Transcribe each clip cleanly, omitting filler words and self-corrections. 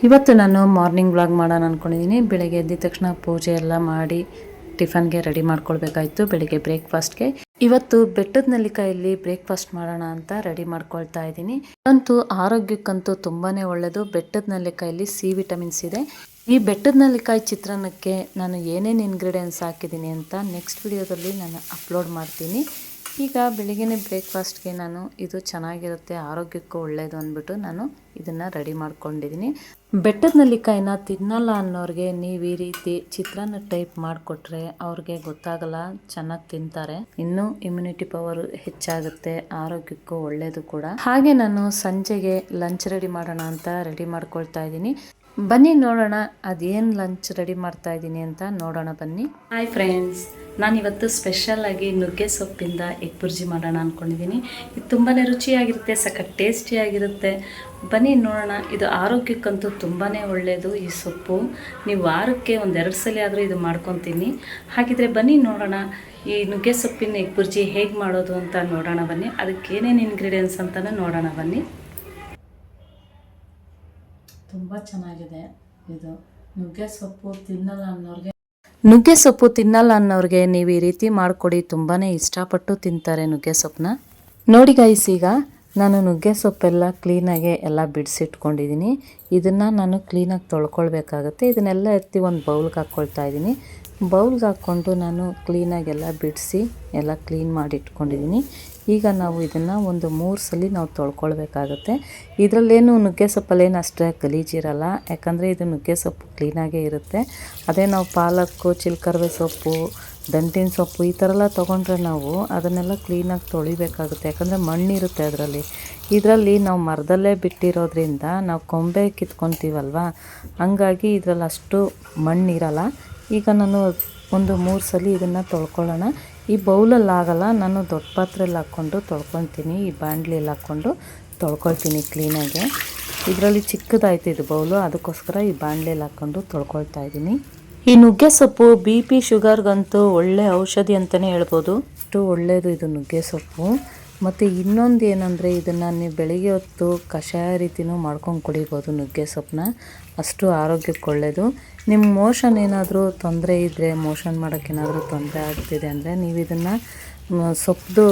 ಇವತ್ತು ನಾನು morning vlog ಮಾಡೋಣ ಅಂದ್ಕೊಂಡಿದ್ದೀನಿ. ಬೆಳಗ್ಗೆ ಎದ್ದ ತಕ್ಷಣ ಪೂಜೆ ಎಲ್ಲ ಮಾಡಿ ಟಿಫನ್ಗೆ ರೆಡಿ ಮಾಡ್ಕೊಳ್ಬೇಕಾಯ್ತು. ಬೆಳಿಗ್ಗೆ ಬ್ರೇಕ್ಫಾಸ್ಟ್ಗೆ ಇವತ್ತು ಬೆಟ್ಟದ ನೆಲ್ಲಿಕಾಯಲ್ಲಿ ಬ್ರೇಕ್ಫಾಸ್ಟ್ ಮಾಡೋಣ ಅಂತ ರೆಡಿ ಮಾಡ್ಕೊಳ್ತಾ ಇದ್ದೀನಿ. ಅಂತೂ ಆರೋಗ್ಯಕ್ಕಂತೂ ತುಂಬಾನೇ ಒಳ್ಳೆಯದು. ಬೆಟ್ಟದ ನೆಲ್ಲಿಕಾಯಲ್ಲಿ ಸಿ ವಿಟಮಿನ್ಸ್ ಇದೆ. ಈ ಬೆಟ್ಟದ ನೆಲ್ಲಿಕಾಯಿ ಚಿತ್ರಾನ್ನಕ್ಕೆ ನಾನು ಏನೇನು ಇಂಗ್ರೀಡಿಯೆಂಟ್ಸ್ ಹಾಕಿದ್ದೀನಿ ಅಂತ ನೆಕ್ಸ್ಟ್ ವಿಡಿಯೋದಲ್ಲಿ ನಾನು ಅಪ್ಲೋಡ್ ಮಾಡ್ತೀನಿ. ಈಗ ಬೆಳಿಗ್ಗೆ ಬ್ರೇಕ್ಫಾಸ್ಟ್ಗೆ ನಾನು ಇದು ಚೆನ್ನಾಗಿರುತ್ತೆ, ಆರೋಗ್ಯಕ್ಕೂ ಒಳ್ಳೆಯದು ಅಂದ್ಬಿಟ್ಟು ನಾನು ಇದನ್ನು ರೆಡಿ ಮಾಡ್ಕೊಂಡಿದ್ದೀನಿ. ಬೆಟ್ಟದ ನೆಲ್ಲಿಕಾಯಿನ ತಿನ್ನಲ್ಲ ಅನ್ನೋರಿಗೆ ನೀವು ಈ ರೀತಿ ಚಿತ್ರಾನ್ನ ಟೈಪ್ ಮಾಡಿಕೊಟ್ರೆ ಅವ್ರಿಗೆ ಗೊತ್ತಾಗಲ್ಲ, ಚೆನ್ನಾಗಿ ತಿಂತಾರೆ. ಇನ್ನೂ ಇಮ್ಯುನಿಟಿ ಪವರ್ ಹೆಚ್ಚಾಗುತ್ತೆ, ಆರೋಗ್ಯಕ್ಕೂ ಒಳ್ಳೆಯದು ಕೂಡ. ಹಾಗೆ ನಾನು ಸಂಜೆಗೆ ಲಂಚ್ ರೆಡಿ ಮಾಡೋಣ ಅಂತ ರೆಡಿ ಮಾಡ್ಕೊಳ್ತಾ ಇದ್ದೀನಿ. ಬನ್ನಿ ನೋಡೋಣ ಅದೇನು ಲಂಚ್ ರೆಡಿ ಮಾಡ್ತಾ ಇದ್ದೀನಿ ಅಂತ ನೋಡೋಣ ಬನ್ನಿ. ಹಾಯ್ ಫ್ರೆಂಡ್ಸ್, ನಾನಿವತ್ತು ಸ್ಪೆಷಲಾಗಿ ನುಗ್ಗೆ ಸೊಪ್ಪಿಂದ ಎಗ್ ಬುರ್ಜಿ ಮಾಡೋಣ ಅಂದ್ಕೊಂಡಿದ್ದೀನಿ. ಇದು ತುಂಬಾ ರುಚಿಯಾಗಿರುತ್ತೆ, ಸಖತ್ ಟೇಸ್ಟಿಯಾಗಿರುತ್ತೆ. ಬನ್ನಿ ನೋಡೋಣ. ಇದು ಆರೋಗ್ಯಕ್ಕಂತೂ ತುಂಬಾ ಒಳ್ಳೆಯದು. ಈ ಸೊಪ್ಪು ನೀವು ವಾರಕ್ಕೆ 1-2 ಸಲ ಆದರೂ ಇದು ಮಾಡ್ಕೊತೀನಿ. ಹಾಗಿದ್ರೆ ಬನ್ನಿ ನೋಡೋಣ ಈ ನುಗ್ಗೆ ಸೊಪ್ಪಿನ ಎಗ್ ಬುರ್ಜಿ ಹೇಗೆ ಮಾಡೋದು ಅಂತ ನೋಡೋಣ ಬನ್ನಿ. ಅದಕ್ಕೆ ಏನೇನು ಇಂಗ್ರೀಡಿಯೆಂಟ್ಸ್ ಅಂತಲೂ ನೋಡೋಣ ಬನ್ನಿ. ತುಂಬ ಚೆನ್ನಾಗಿದೆ ಇದು. ನುಗ್ಗೆ ಸೊಪ್ಪು ತಿನ್ನಲ್ಲ ಅನ್ನೋರಿಗೆ ನೀವು ಈ ರೀತಿ ಮಾಡಿಕೊಡಿ, ತುಂಬಾ ಇಷ್ಟಪಟ್ಟು ತಿಂತಾರೆ ನುಗ್ಗೆ ಸೊಪ್ಪನ್ನ. ನೋಡಿ ಗೈಸ್, ಈಗ ನಾನು ನುಗ್ಗೆ ಸೊಪ್ಪೆಲ್ಲ ಕ್ಲೀನಾಗಿ ಎಲ್ಲ ಬಿಡಿಸಿಟ್ಕೊಂಡಿದ್ದೀನಿ. ಇದನ್ನು ನಾನು ಕ್ಲೀನಾಗಿ ತೊಳ್ಕೊಳ್ಬೇಕಾಗತ್ತೆ. ಇದನ್ನೆಲ್ಲ ಎತ್ತಿ ಒಂದು ಬೌಲ್ಗೆ ಹಾಕ್ಕೊಳ್ತಾ ಇದ್ದೀನಿ. ಬೌಲ್ಗೆ ಹಾಕ್ಕೊಂಡು ನಾನು ಕ್ಲೀನಾಗಿ ಎಲ್ಲ ಬಿಡಿಸಿ ಎಲ್ಲ ಕ್ಲೀನ್ ಮಾಡಿ ಇಟ್ಕೊಂಡಿದ್ದೀನಿ. ಈಗ ನಾವು ಇದನ್ನು ಒಂದು 3 ಸಲ ನಾವು ತೊಳ್ಕೊಳ್ಬೇಕಾಗತ್ತೆ. ಇದರಲ್ಲೇನು ನುಗ್ಗೆ ಸೊಪ್ಪಲ್ಲೇನು ಅಷ್ಟೇ ಗಲೀಜಿರಲ್ಲ, ಯಾಕಂದರೆ ಇದು ನುಗ್ಗೆ ಸೊಪ್ಪು ಕ್ಲೀನಾಗೇ ಇರುತ್ತೆ. ಅದೇ ನಾವು ಪಾಲಕ್ಕು, ಚಿಲ್ಕರ್ವೆ ಸೊಪ್ಪು, ದಂಟಿನ ಸೊಪ್ಪು ಈ ಥರ ಎಲ್ಲ ತೊಗೊಂಡ್ರೆ ನಾವು ಅದನ್ನೆಲ್ಲ ಕ್ಲೀನಾಗಿ ತೊಳಿಬೇಕಾಗುತ್ತೆ, ಯಾಕಂದರೆ ಮಣ್ಣಿರುತ್ತೆ ಅದರಲ್ಲಿ. ಇದರಲ್ಲಿ ನಾವು ಮರದಲ್ಲೇ ಬಿಟ್ಟಿರೋದ್ರಿಂದ ನಾವು ಕೊಂಬೆ ಕಿತ್ಕೊತೀವಲ್ವ, ಹಂಗಾಗಿ ಇದರಲ್ಲಿ ಅಷ್ಟು ಮಣ್ಣಿರಲ್ಲ. ಈಗ ನಾನು ಒಂದು 3 ಸಲ ಇದನ್ನು ತೊಳ್ಕೊಳ್ಳೋಣ. ಈ ಬೌಲಲ್ಲಿ ಆಗಲ್ಲ, ನಾನು ದೊಡ್ಡ ಪಾತ್ರೆಯಲ್ಲಿ ಹಾಕ್ಕೊಂಡು ತೊಳ್ಕೊತೀನಿ. ಈ ಬಾಣಲಿಯಲ್ಲಿ ಹಾಕ್ಕೊಂಡು ತೊಳ್ಕೊಳ್ತೀನಿ ಕ್ಲೀನಾಗೆ. ಇದರಲ್ಲಿ ಚಿಕ್ಕದಾಯ್ತು ಇದು ಬೌಲು, ಅದಕ್ಕೋಸ್ಕರ ಈ ಬಾಣಲಿಯಲ್ಲಿ ಹಾಕ್ಕೊಂಡು ತೊಳ್ಕೊಳ್ತಾ ಇದ್ದೀನಿ. ಈ ನುಗ್ಗೆ ಸೊಪ್ಪು BP ಶುಗರ್ಗಂತೂ ಒಳ್ಳೆ ಔಷಧಿ ಅಂತಲೇ ಹೇಳ್ಬೋದು. ಅಷ್ಟು ಒಳ್ಳೆಯದು ಇದು ನುಗ್ಗೆ ಸೊಪ್ಪು. ಮತ್ತು ಇನ್ನೊಂದು ಏನಂದರೆ ಇದನ್ನು ನೀವು ಬೆಳಿಗ್ಗೆ ಹೊತ್ತು ಕಷಾಯ ರೀತಿಯೂ ಮಾಡ್ಕೊಂಡು ಕುಡಿಬೋದು ನುಗ್ಗೆ ಸೊಪ್ಪನ್ನ, ಅಷ್ಟು ಆರೋಗ್ಯಕ್ಕೆ ಒಳ್ಳೆಯದು. ನಿಮ್ಮ ಮೋಷನ್ ಏನಾದರೂ ತೊಂದರೆ ಇದ್ದರೆ, ಮೋಷನ್ ಮಾಡೋಕ್ಕೇನಾದರೂ ತೊಂದರೆ ಆಗ್ತಿದೆ ಅಂದರೆ ನೀವು ಇದನ್ನು ಸೊಪ್ಪು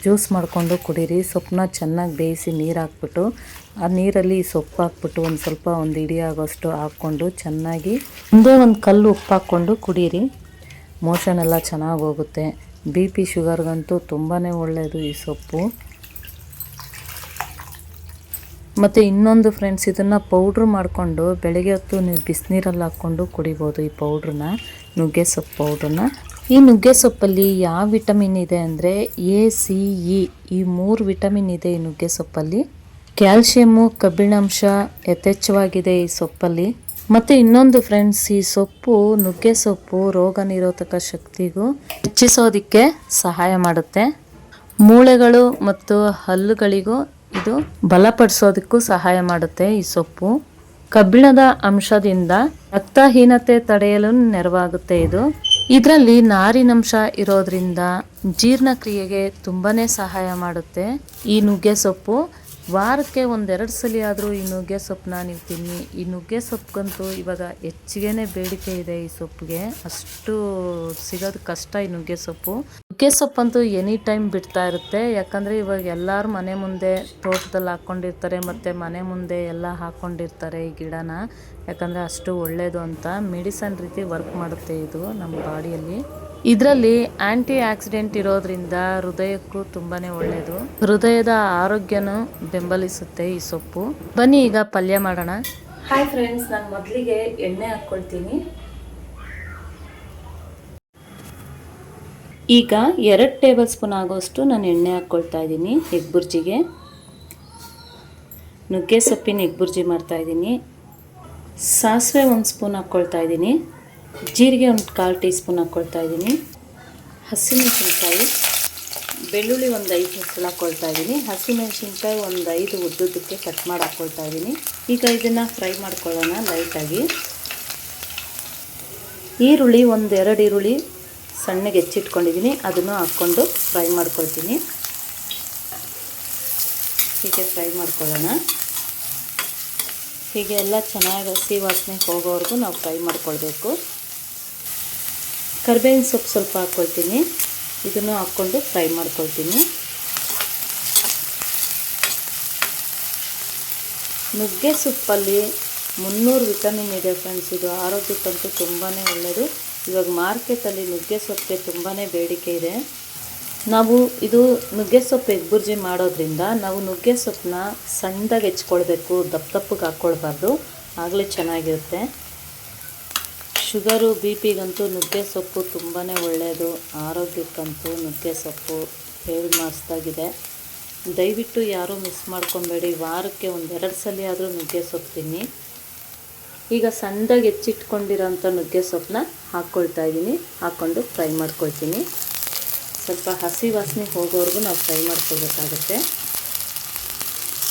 ಜ್ಯೂಸ್ ಮಾಡಿಕೊಂಡು ಕುಡೀರಿ. ಸೊಪ್ಪನ್ನ ಚೆನ್ನಾಗಿ ಬೇಯಿಸಿ ನೀರು ಹಾಕ್ಬಿಟ್ಟು ಆ ನೀರಲ್ಲಿ ಸೊಪ್ಪು ಹಾಕ್ಬಿಟ್ಟು ಒಂದು ಇಡಿ ಆಗೋಷ್ಟು ಹಾಕ್ಕೊಂಡು ಚೆನ್ನಾಗಿ ಒಂದೇ ಒಂದು ಕಲ್ಲು ಉಪ್ಪು ಹಾಕ್ಕೊಂಡು ಕುಡೀರಿ. ಮೋಷನ್ ಎಲ್ಲ ಚೆನ್ನಾಗಿ ಹೋಗುತ್ತೆ. BP ಶುಗರ್ಗಂತೂ ತುಂಬಾ ಒಳ್ಳೆಯದು ಈ ಸೊಪ್ಪು. ಮತ್ತು ಇನ್ನೊಂದು ಫ್ರೆಂಡ್ಸ್, ಇದನ್ನು ಪೌಡ್ರ್ ಮಾಡಿಕೊಂಡು ಬೆಳಗ್ಗೆ ಹೊತ್ತು ನೀವು ಬಿಸಿನೀರಲ್ಲಿ ಹಾಕ್ಕೊಂಡು ಕುಡಿಬೋದು ಈ ಪೌಡ್ರನ್ನ, ನುಗ್ಗೆ ಸೊಪ್ಪು ಪೌಡ್ರನ್ನ. ಈ ನುಗ್ಗೆ ಸೊಪ್ಪಲ್ಲಿ ಯಾವ ವಿಟಮಿನ್ ಇದೆ ಅಂದರೆ A, C, E ಈ 3 ವಿಟಮಿನ್ ಇದೆ ಈ ನುಗ್ಗೆ ಸೊಪ್ಪಲ್ಲಿ. ಕ್ಯಾಲ್ಶಿಯಮ್ಮು, ಕಬ್ಬಿಣಾಂಶ ಯಥೇಚ್ಛವಾಗಿದೆ ಈ ಸೊಪ್ಪಲ್ಲಿ. ಮತ್ತು ಇನ್ನೊಂದು ಫ್ರೆಂಡ್ಸ್, ಈ ಸೊಪ್ಪು ನುಗ್ಗೆ ಸೊಪ್ಪು ರೋಗ ನಿರೋಧಕ ಶಕ್ತಿಗೂ ಹೆಚ್ಚಿಸೋದಕ್ಕೆ ಸಹಾಯ ಮಾಡುತ್ತೆ. ಮೂಳೆಗಳು ಮತ್ತು ಹಲ್ಲುಗಳಿಗೂ ಇದು ಬಲಪಡಿಸೋದಕ್ಕೂ ಸಹಾಯ ಮಾಡುತ್ತೆ ಈ ಸೊಪ್ಪು. ಕಬ್ಬಿಣದ ಅಂಶದಿಂದ ರಕ್ತಹೀನತೆ ತಡೆಯಲು ನೆರವಾಗುತ್ತೆ ಇದು. ಇದರಲ್ಲಿ ನಾರಿನಂಶ ಇರೋದ್ರಿಂದ ಜೀರ್ಣಕ್ರಿಯೆಗೆ ತುಂಬಾ ಸಹಾಯ ಮಾಡುತ್ತೆ ಈ ನುಗ್ಗೆ ಸೊಪ್ಪು. ವಾರಕ್ಕೆ 1-2 ಸಲ ಆದರೂ ಈ ನುಗ್ಗೆ ಸೊಪ್ಪನ್ನ ನೀವು ತಿನ್ನಿ. ಈ ನುಗ್ಗೆ ಸೊಪ್ಪಿಗಂತೂ ಇವಾಗ ಹೆಚ್ಚಿಗೆ ಬೇಡಿಕೆ ಇದೆ. ಈ ಸೊಪ್ಪಿಗೆ ಅಷ್ಟು ಸಿಗೋದು ಕಷ್ಟ ಈ ನುಗ್ಗೆ ಸೊಪ್ಪು. ನುಗ್ಗೆ ಸೊಪ್ಪಂತೂ ಎನಿ ಟೈಮ್ ಬಿಡ್ತಾ ಇರುತ್ತೆ, ಯಾಕಂದರೆ ಇವಾಗ ಎಲ್ಲರೂ ಮನೆ ಮುಂದೆ ತೋಟದಲ್ಲಿ ಹಾಕ್ಕೊಂಡಿರ್ತಾರೆ ಮತ್ತು ಮನೆ ಮುಂದೆ ಎಲ್ಲ ಹಾಕ್ಕೊಂಡಿರ್ತಾರೆ ಈ ಗಿಡನ, ಯಾಕಂದರೆ ಅಷ್ಟು ಒಳ್ಳೆಯದು ಅಂತ. ಮೆಡಿಸನ್ ರೀತಿ ವರ್ಕ್ ಮಾಡುತ್ತೆ ಇದು ನಮ್ಮ ಬಾಡಿಯಲ್ಲಿ. ಇದರಲ್ಲಿ ಆ್ಯಂಟಿ ಆಕ್ಸಿಡೆಂಟ್ ಇರೋದ್ರಿಂದ ಹೃದಯಕ್ಕೂ ತುಂಬಾ ಒಳ್ಳೆಯದು, ಹೃದಯದ ಆರೋಗ್ಯನೂ ಬೆಂಬಲಿಸುತ್ತೆ ಈ ಸೊಪ್ಪು. ಬನ್ನಿ ಈಗ ಪಲ್ಯ ಮಾಡೋಣ. ಹಾಯ್ ಫ್ರೆಂಡ್ಸ್, ನಾನು ಮೊದಲಿಗೆ ಎಣ್ಣೆ ಹಾಕ್ಕೊಳ್ತೀನಿ. ಈಗ 2 ಟೇಬಲ್ ಸ್ಪೂನ್ ಆಗೋಷ್ಟು ನಾನು ಎಣ್ಣೆ ಹಾಕ್ಕೊಳ್ತಾ ಇದ್ದೀನಿ ಎಗ್ ಬುರ್ಜಿಗೆ. ನುಗ್ಗೆ ಸೊಪ್ಪಿನ ಎಗ್ ಬುರ್ಜಿ ಮಾಡ್ತಾಯಿದ್ದೀನಿ. ಸಾಸಿವೆ 1 ಸ್ಪೂನ್ ಹಾಕ್ಕೊಳ್ತಾ ಇದ್ದೀನಿ. ಜೀರಿಗೆ 1/4 ಟೀ ಸ್ಪೂನ್ ಹಾಕ್ಕೊಳ್ತಾ ಇದ್ದೀನಿ. ಹಸಿಮೆಣಸಿನ್ಕಾಯಿ, ಬೆಳ್ಳುಳ್ಳಿ 5 ಹೆಸರು ಹಾಕ್ಕೊಳ್ತಾ ಇದ್ದೀನಿ. ಹಸಿಮೆಣಸಿನ್ಕಾಯಿ 5 ಉದ್ದುದ್ದಕ್ಕೆ ಕಟ್ ಮಾಡಿ ಹಾಕ್ಕೊಳ್ತಾ ಇದ್ದೀನಿ. ಈಗ ಇದನ್ನು ಫ್ರೈ ಮಾಡ್ಕೊಳ್ಳೋಣ ಲೈಟಾಗಿ. ಈರುಳ್ಳಿ 1-2 ಈರುಳ್ಳಿ ಸಣ್ಣಗೆ ಹೆಚ್ಚಿಟ್ಕೊಂಡಿದ್ದೀನಿ, ಅದನ್ನು ಹಾಕ್ಕೊಂಡು ಫ್ರೈ ಮಾಡ್ಕೊಳ್ತೀನಿ. ಹೀಗೆ ಫ್ರೈ ಮಾಡ್ಕೊಳ್ಳೋಣ. ಹೀಗೆ ಎಲ್ಲ ಚೆನ್ನಾಗಿ ಹಸಿ ವಾಸನೆ ಹೋಗೋವರೆಗೂ ನಾವು ಫ್ರೈ ಮಾಡ್ಕೊಳ್ಬೇಕು. ಕರಿಬೇವಿನ ಸೊಪ್ಪು ಸ್ವಲ್ಪ ಹಾಕ್ಕೊಳ್ತೀನಿ, ಇದನ್ನು ಹಾಕ್ಕೊಂಡು ಫ್ರೈ ಮಾಡ್ಕೊಳ್ತೀನಿ. ನುಗ್ಗೆ ಸೊಪ್ಪಲ್ಲಿ 300 ವಿಟಮಿನ್ ಇದೆ ಫ್ರೆಂಡ್ಸ್. ಇದು ಆರೋಗ್ಯಕ್ಕಂತೂ ತುಂಬಾ ಒಳ್ಳೆಯದು. ಇವಾಗ ಮಾರ್ಕೆಟಲ್ಲಿ ನುಗ್ಗೆ ಸೊಪ್ಪಿಗೆ ತುಂಬಾ ಬೇಡಿಕೆ ಇದೆ. ನಾವು ಇದು ನುಗ್ಗೆ ಸೊಪ್ಪು ಎಗ್ ಬುರ್ಜಿ ಮಾಡೋದ್ರಿಂದ ನಾವು ನುಗ್ಗೆ ಸೊಪ್ಪನ್ನ ಸಣ್ಣದಾಗಿ ಹೆಚ್ಕೊಳ್ಬೇಕು, ದಪ್ಪಗೆ ಹಾಕ್ಕೊಳ್ಬಾರ್ದು, ಆಗಲೇ ಚೆನ್ನಾಗಿರುತ್ತೆ. ಶುಗರು BP-ಗಂತೂ ನುಗ್ಗೆ ಸೊಪ್ಪು ತುಂಬಾ ಒಳ್ಳೆಯದು. ಆರೋಗ್ಯಕ್ಕಂತೂ ನುಗ್ಗೆ ಸೊಪ್ಪು ಹೇಳಿ ಮಾಡಿಸ್ದಾಗಿದೆ. ದಯವಿಟ್ಟು ಯಾರೂ ಮಿಸ್ ಮಾಡ್ಕೊಬೇಡಿ. ವಾರಕ್ಕೆ 1-2 ಸಲ ಆದರೂ ನುಗ್ಗೆ ಸೊಪ್ಪು ತಿನ್ನಿ. ಈಗ ಸಣ್ಣದಾಗಿ ಹೆಚ್ಚಿಟ್ಕೊಂಡಿರೋಂಥ ನುಗ್ಗೆ ಸೊಪ್ಪನ್ನ ಹಾಕ್ಕೊಳ್ತಾ ಇದ್ದೀನಿ. ಹಾಕ್ಕೊಂಡು ಫ್ರೈ ಮಾಡ್ಕೊಳ್ತೀನಿ. ಸ್ವಲ್ಪ ಹಸಿ ವಾಸನೆ ಹೋಗೋವರೆಗೂ ನಾವು ಫ್ರೈ ಮಾಡ್ಕೊಳ್ಬೇಕಾಗುತ್ತೆ.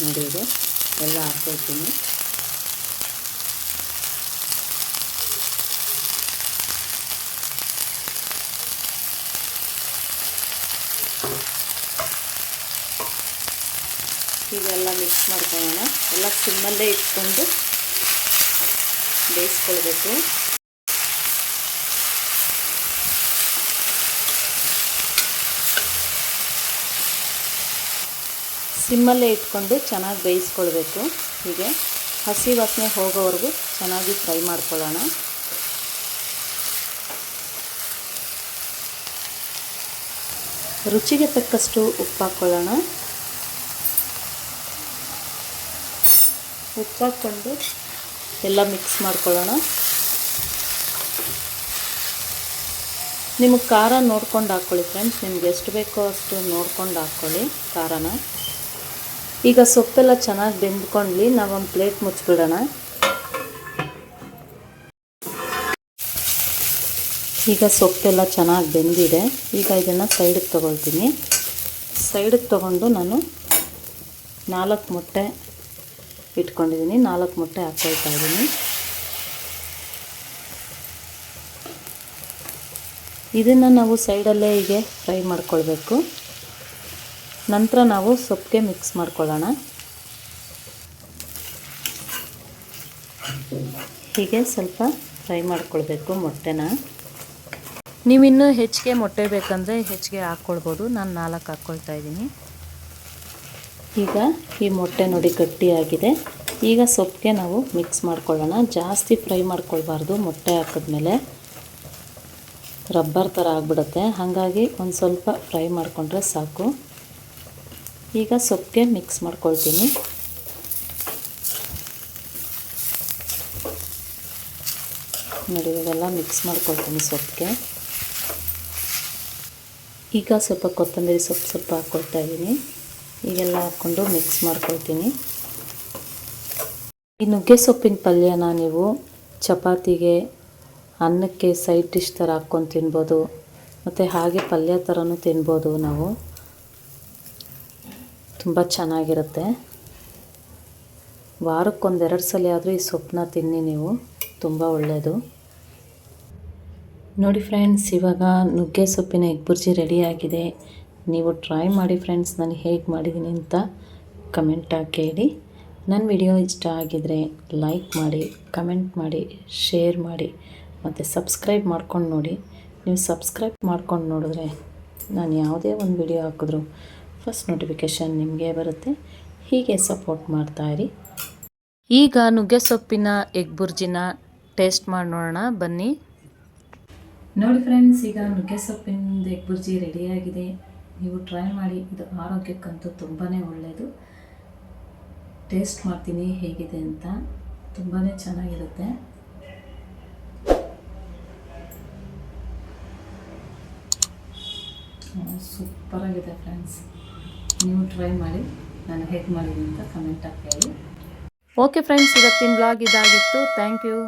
ನೋಡಿ, ಇದು ಎಲ್ಲ ಹಾಕ್ಕೊಳ್ತೀನಿ. ಹೀಗೆಲ್ಲ ಮಿಕ್ಸ್ ಮಾಡ್ಕೊಳ್ಳೋಣ. ಎಲ್ಲ ಸಿಮ್ಮಲ್ಲೇ ಇಟ್ಕೊಂಡು ಬೇಯಿಸ್ಕೊಳ್ಬೇಕು. ಸಿಮ್ಮಲ್ಲೇ ಇಟ್ಕೊಂಡು ಚೆನ್ನಾಗಿ ಬೇಯಿಸ್ಕೊಳ್ಬೇಕು. ಹೀಗೆ ಹಸಿ ವಾಸನೆ ಹೋಗೋವರೆಗೂ ಚೆನ್ನಾಗಿ ಫ್ರೈ ಮಾಡ್ಕೊಳ್ಳೋಣ. ರುಚಿಗೆ ತಕ್ಕಷ್ಟು ಉಪ್ಪು ಹಾಕ್ಕೊಳ್ಳೋಣ. ಉಪ್ಪು ಹಾಕ್ಕೊಂಡು ಎಲ್ಲ ಮಿಕ್ಸ್ ಮಾಡ್ಕೊಳ್ಳೋಣ. ನಿಮಗೆ ಖಾರ ನೋಡ್ಕೊಂಡು ಹಾಕ್ಕೊಳ್ಳಿ ಫ್ರೆಂಡ್ಸ್. ನಿಮ್ಗೆ ಎಷ್ಟು ಬೇಕೋ ಅಷ್ಟು ನೋಡ್ಕೊಂಡು ಹಾಕ್ಕೊಳ್ಳಿ ಖಾರನ. ಈಗ ಸೊಪ್ಪೆಲ್ಲ ಚೆನ್ನಾಗಿ ಬೆಂದ್ಕೊಂಡ್ಲಿ, ನಾವೊಂದು ಪ್ಲೇಟ್ ಮುಚ್ಚಿಬಿಡೋಣ. ಈಗ ಸೊಪ್ಪೆಲ್ಲ ಚೆನ್ನಾಗಿ ಬೆಂದಿದೆ. ಈಗ ಇದನ್ನು ಸೈಡಿಗೆ ತೊಗೊಳ್ತೀನಿ. ಸೈಡಿಗೆ ತೊಗೊಂಡು ನಾನು 4 ಮೊಟ್ಟೆ ಇಟ್ಕೊಂಡಿದ್ದೀನಿ. 4 ಮೊಟ್ಟೆ ಹಾಕ್ಕೊಳ್ತಾ ಇದ್ದೀನಿ. ಇದನ್ನು ನಾವು ಸೈಡಲ್ಲೇ ಹೀಗೆ ಫ್ರೈ ಮಾಡ್ಕೊಳ್ಬೇಕು. ನಂತರ ನಾವು ಸೊಪ್ಪಿಗೆ ಮಿಕ್ಸ್ ಮಾಡ್ಕೊಳ್ಳೋಣ. ಹೀಗೆ ಸ್ವಲ್ಪ ಫ್ರೈ ಮಾಡ್ಕೊಳ್ಬೇಕು ಮೊಟ್ಟೆನ. ನೀವಿನ್ನೂ ಹೆಚ್ಚಿಗೆ ಮೊಟ್ಟೆ ಬೇಕಂದರೆ ಹೆಚ್ಚಿಗೆ ಹಾಕ್ಕೊಳ್ಬೋದು. ನಾನು 4 ಹಾಕ್ಕೊಳ್ತಾ ಇದ್ದೀನಿ. ಈಗ ಈ ಮೊಟ್ಟೆ ನೋಡಿ ಗಟ್ಟಿಯಾಗಿದೆ. ಈಗ ಸೊಪ್ಪಿಗೆ ನಾವು ಮಿಕ್ಸ್ ಮಾಡ್ಕೊಳ್ಳೋಣ. ಜಾಸ್ತಿ ಫ್ರೈ ಮಾಡ್ಕೊಳ್ಬಾರ್ದು. ಮೊಟ್ಟೆ ಹಾಕಿದ್ಮೇಲೆ ರಬ್ಬರ್ ಥರ ಆಗಿಬಿಡುತ್ತೆ. ಹಾಗಾಗಿ ಒಂದು ಸ್ವಲ್ಪ ಫ್ರೈ ಮಾಡಿಕೊಂಡ್ರೆ ಸಾಕು. ಈಗ ಸೊಪ್ಪಿಗೆ ಮಿಕ್ಸ್ ಮಾಡ್ಕೊಳ್ತೀನಿ. ನೋಡಿ, ಇವೆಲ್ಲ ಮಿಕ್ಸ್ ಮಾಡ್ಕೊಳ್ತೀನಿ ಸೊಪ್ಪಿಗೆ. ಈಗ ಸ್ವಲ್ಪ ಕೊತ್ತಂಬರಿ ಸೊಪ್ಪು ಸ್ವಲ್ಪ ಹಾಕ್ಕೊಳ್ತಾ ಇದ್ದೀನಿ. ಈಗೆಲ್ಲ ಹಾಕ್ಕೊಂಡು ಮಿಕ್ಸ್ ಮಾಡ್ಕೊಳ್ತೀನಿ. ಈ ನುಗ್ಗೆ ಸೊಪ್ಪಿನ ಪಲ್ಯನ ನೀವು ಚಪಾತಿಗೆ, ಅನ್ನಕ್ಕೆ ಸೈಡ್ ಡಿಶ್ ಥರ ಹಾಕ್ಕೊಂಡು ತಿನ್ಬೋದು, ಮತ್ತು ಹಾಗೆ ಪಲ್ಯ ಥರನೂ ತಿನ್ಬೋದು. ನಾವು ತುಂಬ ಚೆನ್ನಾಗಿರುತ್ತೆ. ವಾರಕ್ಕೆ 1-2 ಸಲ ಆದರೂ ಈ ಸೊಪ್ಪನ್ನ ತಿನ್ನಿ ನೀವು, ತುಂಬ ಒಳ್ಳೆಯದು. ನೋಡಿ ಫ್ರೆಂಡ್ಸ್, ಇವಾಗ ನುಗ್ಗೆ ಸೊಪ್ಪಿನ ಎಗ್ ಬುರ್ಜಿ ರೆಡಿಯಾಗಿದೆ. ನೀವು ಟ್ರೈ ಮಾಡಿ ಫ್ರೆಂಡ್ಸ್. ನಾನು ಹೇಗೆ ಮಾಡಿದ್ದೀನಿ ಅಂತ ಕಮೆಂಟ್ ಹಾಕಿ ಹೇಳಿ. ನನ್ನ ವಿಡಿಯೋ ಇಷ್ಟ ಆಗಿದರೆ ಲೈಕ್ ಮಾಡಿ, ಕಮೆಂಟ್ ಮಾಡಿ, ಶೇರ್ ಮಾಡಿ, ಮತ್ತು ಸಬ್ಸ್ಕ್ರೈಬ್ ಮಾಡ್ಕೊಂಡು ನೋಡಿ. ನೀವು ಸಬ್ಸ್ಕ್ರೈಬ್ ಮಾಡ್ಕೊಂಡು ನೋಡಿದ್ರೆ ನಾನು ಯಾವುದೇ ಒಂದು ವಿಡಿಯೋ ಹಾಕಿದ್ರೂ ಫಸ್ಟ್ ನೋಟಿಫಿಕೇಷನ್ ನಿಮಗೆ ಬರುತ್ತೆ. ಹೀಗೆ ಸಪೋರ್ಟ್ ಮಾಡ್ತಾಯಿರಿ. ಈಗ ನುಗ್ಗೆ ಸೊಪ್ಪಿನ ಎಗ್ ಬುರ್ಜಿನ ಟೇಸ್ಟ್ ಮಾಡಿ ನೋಡೋಣ ಬನ್ನಿ. ನೋಡಿ ಫ್ರೆಂಡ್ಸ್, ಈಗ ನುಗ್ಗೆ ಸೊಪ್ಪಿನ ಎಗ್ ಬುರ್ಜಿ ರೆಡಿಯಾಗಿದೆ. ನೀವು ಟ್ರೈ ಮಾಡಿ. ಇದು ಆರೋಗ್ಯಕ್ಕಂತೂ ತುಂಬಾ ಒಳ್ಳೆಯದು. ಟೇಸ್ಟ್ ಮಾಡ್ತೀನಿ ಹೇಗಿದೆ ಅಂತ. ತುಂಬಾ ಚೆನ್ನಾಗಿರುತ್ತೆ. ಸೂಪರಾಗಿದೆ ಫ್ರೆಂಡ್ಸ್. ನೀವು ಟ್ರೈ ಮಾಡಿ. ನಾನು ಹೇಗೆ ಮಾಡಿದ್ದೀನಿ ಅಂತ ಕಮೆಂಟ್ ಹಾಕಿ ಹೇಳಿ. ಓಕೆ ಫ್ರೆಂಡ್ಸ್, ಇವತ್ತಿನ ಬ್ಲಾಗ್ ಇದಾಗಿತ್ತು. Thank you.